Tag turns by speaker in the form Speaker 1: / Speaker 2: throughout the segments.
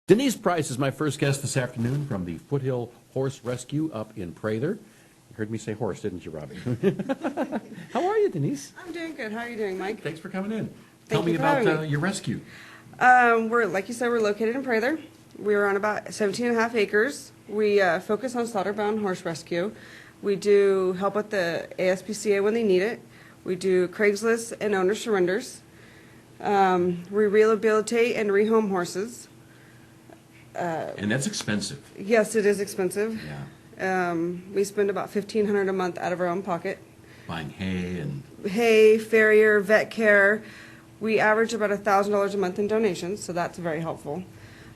Speaker 1: Denise Price is my first guest this afternoon from the Foothill Horse Rescue up in Prather. You heard me say horse, didn't you, Robbie? How are you, Denise?
Speaker 2: I'm doing good. How are you doing, Mike?
Speaker 1: Thanks for coming in.
Speaker 2: Thank
Speaker 1: Tell me
Speaker 2: you for
Speaker 1: about
Speaker 2: having me.
Speaker 1: your rescue.
Speaker 2: Like you said, we're located in Prather. We're on about 17 and a half acres. We focus on slaughter-bound horse rescue. We do help with the ASPCA when they need it. We do Craigslist and owner surrenders. We rehabilitate and rehome horses.
Speaker 1: And that's expensive.
Speaker 2: Yes, it is expensive.
Speaker 1: Yeah.
Speaker 2: We spend about $1,500 a month out of our own pocket.
Speaker 1: Buying hay and...
Speaker 2: Hay, farrier, vet care. We average about $1,000 a month in donations, so that's very helpful.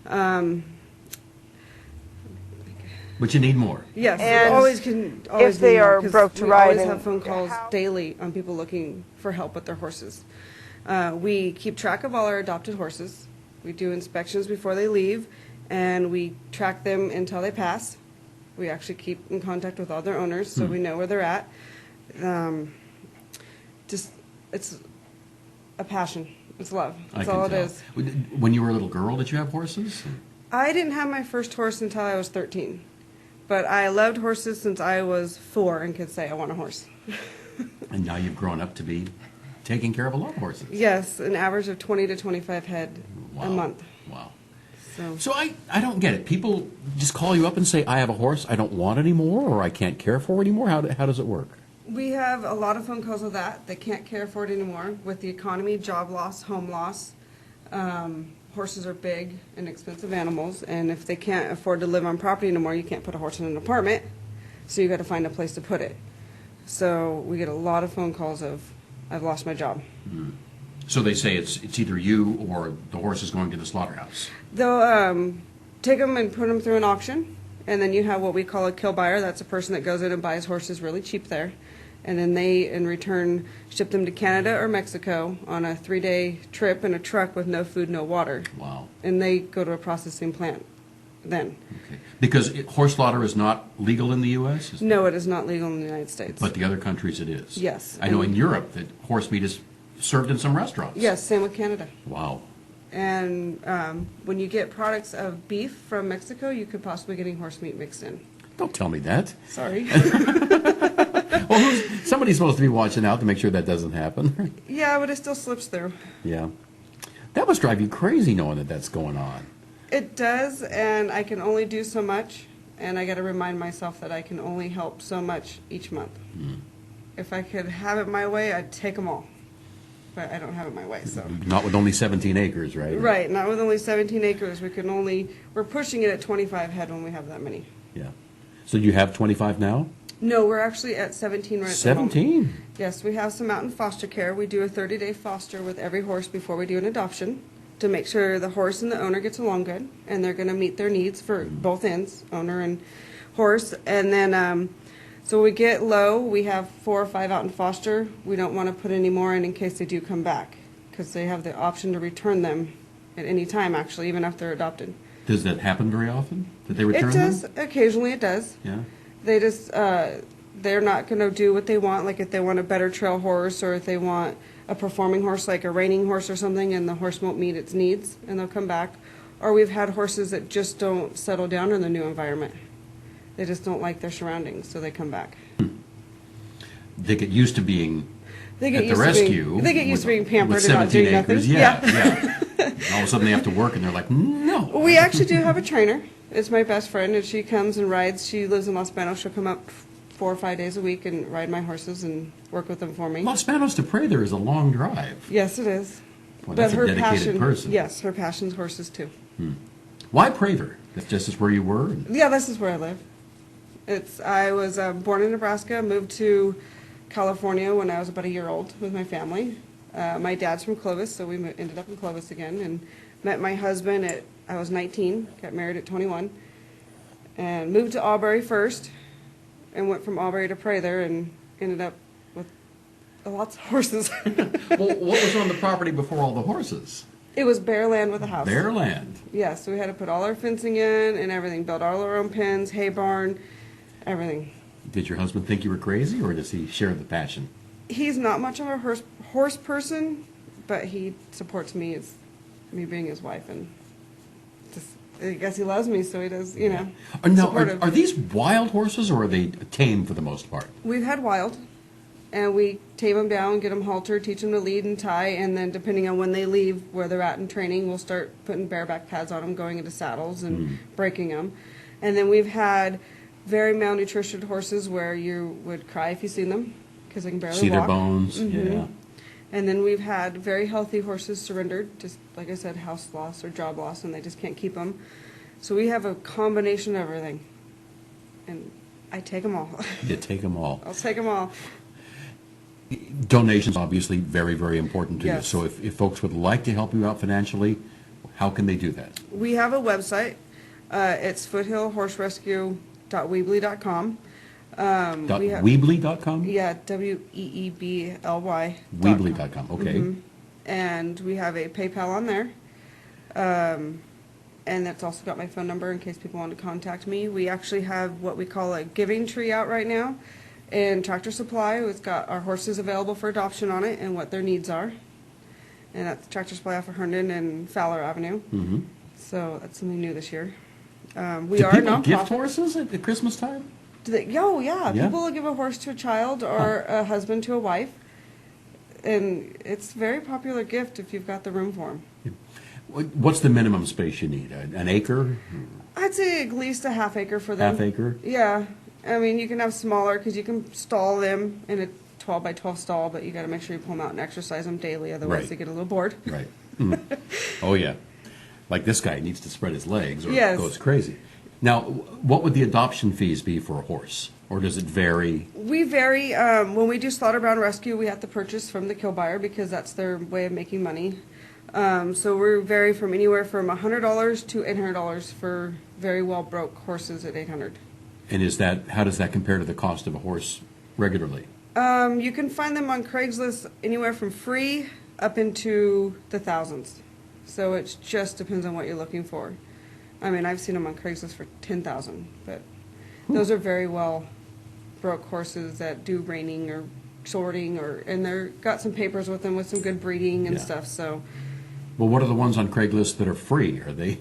Speaker 1: But you need more.
Speaker 2: Yes,
Speaker 3: And
Speaker 2: always
Speaker 3: if they
Speaker 2: need more,
Speaker 3: are
Speaker 2: 'cause
Speaker 3: broke to
Speaker 2: we
Speaker 3: ride
Speaker 2: always
Speaker 3: and-
Speaker 2: have phone calls daily on people looking for help with their horses. We keep track of all our adopted horses. We do inspections before they leave, and we track them until they pass. We actually keep in contact with all their owners, so we know where they're at. It's a passion. It's love. That's all it is.
Speaker 1: When you were a little girl, did you have horses?
Speaker 2: I didn't have my first horse until I was 13, but I loved horses since I was 4 and could say I want a horse.
Speaker 1: And now you've grown up to be taking care of a lot of horses.
Speaker 2: Yes, an average of 20 to 25 head
Speaker 1: Wow.
Speaker 2: a month.
Speaker 1: Wow.
Speaker 2: So
Speaker 1: So I don't get it. People just call you up and say, I have a horse I don't want anymore, or I can't care for it anymore. How does it work?
Speaker 2: we have a lot of phone calls of that. They can't care for it anymore with the economy, job loss, home loss. Horses are big and expensive animals, and if they can't afford to live on property anymore, you can't put a horse in an apartment, so you got to find a place to put it. So we get a lot of phone calls of, I've lost my job.
Speaker 1: So they say it's either you or the horse is going to the slaughterhouse.
Speaker 2: They'll take them and put them through an auction, and then you have what we call a kill buyer. That's a person that goes in and buys horses really cheap there, and then they, in return, ship them to Canada or Mexico on a 3-day trip in a truck with no food, no water.
Speaker 1: Wow.
Speaker 2: And they go to a processing plant then.
Speaker 1: Okay. Because horse slaughter is not legal in the U.S.?
Speaker 2: No, it is not legal in the United States.
Speaker 1: But the other countries it is?
Speaker 2: Yes.
Speaker 1: I know in Europe that horse meat is served in some restaurants.
Speaker 2: Yes, same with Canada.
Speaker 1: Wow.
Speaker 2: And when you get products of beef from Mexico, you could possibly getting horse meat mixed in.
Speaker 1: Don't tell me that.
Speaker 2: Sorry.
Speaker 1: Well, somebody's supposed to be watching out to make sure that doesn't happen.
Speaker 2: Yeah, but it still slips through.
Speaker 1: Yeah. That must drive you crazy knowing that that's going on.
Speaker 2: It does, and I can only do so much, and I got to remind myself that I can only help so much each month. If I could have it my way, I'd take them all, but I don't have it my way. So
Speaker 1: Not with only 17 acres, right?
Speaker 2: right, not with only 17 acres. We're pushing it at 25 head when we have that many.
Speaker 1: Yeah. So you have 25 now?
Speaker 2: No, we're actually at 17 right at the moment.
Speaker 1: 17?
Speaker 2: Yes, we have some out in foster care. We do a 30-day foster with every horse before we do an adoption to make sure the horse and the owner gets along good, and they're going to meet their needs for both ends, owner and horse. And then, so when we get low, we have 4 or 5 out in foster. We don't want to put any more in case they do come back, because they have the option to return them at any time, actually, even after they're adopted.
Speaker 1: Does that happen very often? That they return
Speaker 2: It
Speaker 1: them?
Speaker 2: does. Occasionally it does.
Speaker 1: Yeah.
Speaker 2: They just, they're not going to do what they want, like if they want a better trail horse or if they want a performing horse like a reining horse or something and the horse won't meet its needs and they'll come back. Or we've had horses that just don't settle down in the new environment. They just don't like their surroundings, so they come back.
Speaker 1: They get used to being
Speaker 2: They get
Speaker 1: at the
Speaker 2: used
Speaker 1: rescue.
Speaker 2: They get used to being
Speaker 1: with
Speaker 2: pampered and not
Speaker 1: 17
Speaker 2: doing
Speaker 1: acres.
Speaker 2: nothing.
Speaker 1: Yeah. And all of a sudden they have to work and they're like, no.
Speaker 2: We actually do have a trainer. It's my best friend, and she comes and rides. She lives in Los Banos. She'll come up 4 or 5 days a week and ride my horses and work with them for me.
Speaker 1: Los Banos to Prather is a long drive.
Speaker 2: Yes, it is.
Speaker 1: Well, that's a dedicated person.
Speaker 2: Yes, her passion's horses too.
Speaker 1: Why Prather? That's just as where you were?
Speaker 2: Yeah, this is where I live. I was born in Nebraska, moved to California when I was about a year old with my family. My dad's from Clovis, so we ended up in Clovis again, and met my husband I was 19, got married at 21, and moved to Albury first, and went from Albury to Prather, and ended up with lots of horses.
Speaker 1: Well, what was on the property before all the horses?
Speaker 2: It was bare land with a house.
Speaker 1: Bare land.
Speaker 2: Yeah, so we had to put all our fencing in and everything, build all our own pens, hay barn, everything.
Speaker 1: Did your husband think you were crazy, or does he share the passion?
Speaker 2: He's not much of a horse person, but he supports me as me being his wife, and just I guess he loves me, so he does, you know.
Speaker 1: Now,
Speaker 2: supportive.
Speaker 1: are these wild horses, or are they tame for the most part?
Speaker 2: We've had wild, and we tame them down, get them haltered, teach them to lead and tie, and then depending on when they leave, where they're at in training, we'll start putting bareback pads on them, going into saddles and breaking them. And then we've had very malnutritioned horses where you would cry if you seen them because they can barely
Speaker 1: See their
Speaker 2: walk.
Speaker 1: bones? Yeah.
Speaker 2: And then we've had very healthy horses surrendered, just like I said, house loss or job loss, and they just can't keep them. So we have a combination of everything, and I take them all.
Speaker 1: You take them all.
Speaker 2: I'll take them all.
Speaker 1: Donations, obviously, very, very important to you.
Speaker 2: Yes.
Speaker 1: So if folks would like to help you out financially, how can they do that?
Speaker 2: We have a website. It's foothillhorserescue.weebly.com.
Speaker 1: Weebly.com?
Speaker 2: Yeah, Weebly.
Speaker 1: Weebly.com, okay.
Speaker 2: And we have a PayPal on there. And that's also got my phone number in case people want to contact me. We actually have what we call a giving tree out right now in Tractor Supply. It's got our horses available for adoption on it and what their needs are. And that's Tractor Supply off of Herndon and Fowler Avenue. So that's something new this year. We
Speaker 1: Do
Speaker 2: are a
Speaker 1: people
Speaker 2: nonprofit.
Speaker 1: gift horses at Christmas time?
Speaker 2: Oh, yeah.
Speaker 1: Yeah?
Speaker 2: People will give a horse to a child or a husband to a wife. And it's a very popular gift if you've got the room for them.
Speaker 1: What's the minimum space you need? An acre?
Speaker 2: I'd say at least a half acre for them.
Speaker 1: Half acre?
Speaker 2: Yeah. I mean, you can have smaller because you can stall them in a 12 by 12 stall, but you got to make sure you pull them out and exercise them daily. Otherwise,
Speaker 1: Right.
Speaker 2: they get a little bored.
Speaker 1: Right. Oh, yeah. Like this guy needs to spread his legs or
Speaker 2: Yes.
Speaker 1: it goes crazy. Now, what would the adoption fees be for a horse? Or does it vary?
Speaker 2: We vary. When we do slaughter bound rescue, we have to purchase from the kill buyer because that's their way of making money. So we vary from anywhere from $100 to $800 for very well broke horses at $800.
Speaker 1: And how does that compare to the cost of a horse regularly?
Speaker 2: You can find them on Craigslist anywhere from free up into the thousands. So it just depends on what you're looking for. I mean, I've seen them on Craigslist for $10,000, but those are very well broke horses that do reining or sorting, and they're got some papers with them with some good breeding and
Speaker 1: Yeah.
Speaker 2: stuff. So
Speaker 1: Well, what are the ones on Craigslist that are free? Are they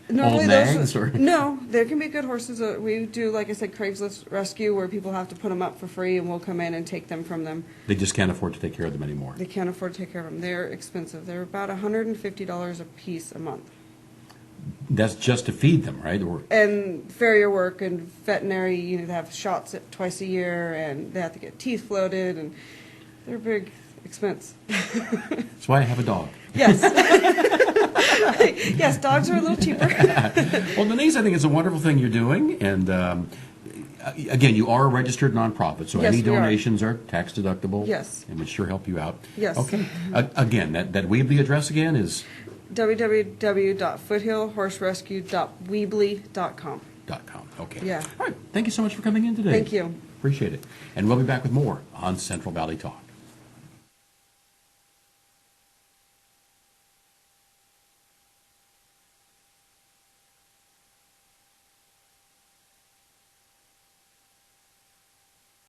Speaker 2: normally
Speaker 1: old nags? Or?
Speaker 2: no, there can be good horses. We do, like I said, Craigslist rescue where people have to put them up for free, and we'll come in and take them from them.
Speaker 1: They just can't afford to take care of them anymore.
Speaker 2: They can't afford to take care of them. They're expensive. They're about $150 a piece a month.
Speaker 1: That's just to feed them, right? Or
Speaker 2: And farrier work and veterinary, you know, they have shots twice a year, and they have to get teeth floated, and they're a big expense.
Speaker 1: that's why I have a dog.
Speaker 2: Yes. Yes, dogs are a little cheaper.
Speaker 1: Well, Denise, I think it's a wonderful thing you're doing, and again, you are a registered nonprofit, so
Speaker 2: Yes,
Speaker 1: any
Speaker 2: we are.
Speaker 1: donations are tax deductible.
Speaker 2: Yes.
Speaker 1: And would sure help you out.
Speaker 2: Yes.
Speaker 1: Okay. Again, that Weebly address again is
Speaker 2: www.foothillhorserescue.weebly.com.
Speaker 1: .com. Okay.
Speaker 2: Yeah.
Speaker 1: All right. Thank you so much for coming in today.
Speaker 2: Thank you.
Speaker 1: Appreciate it. And we'll be back with more on Central Valley Talk.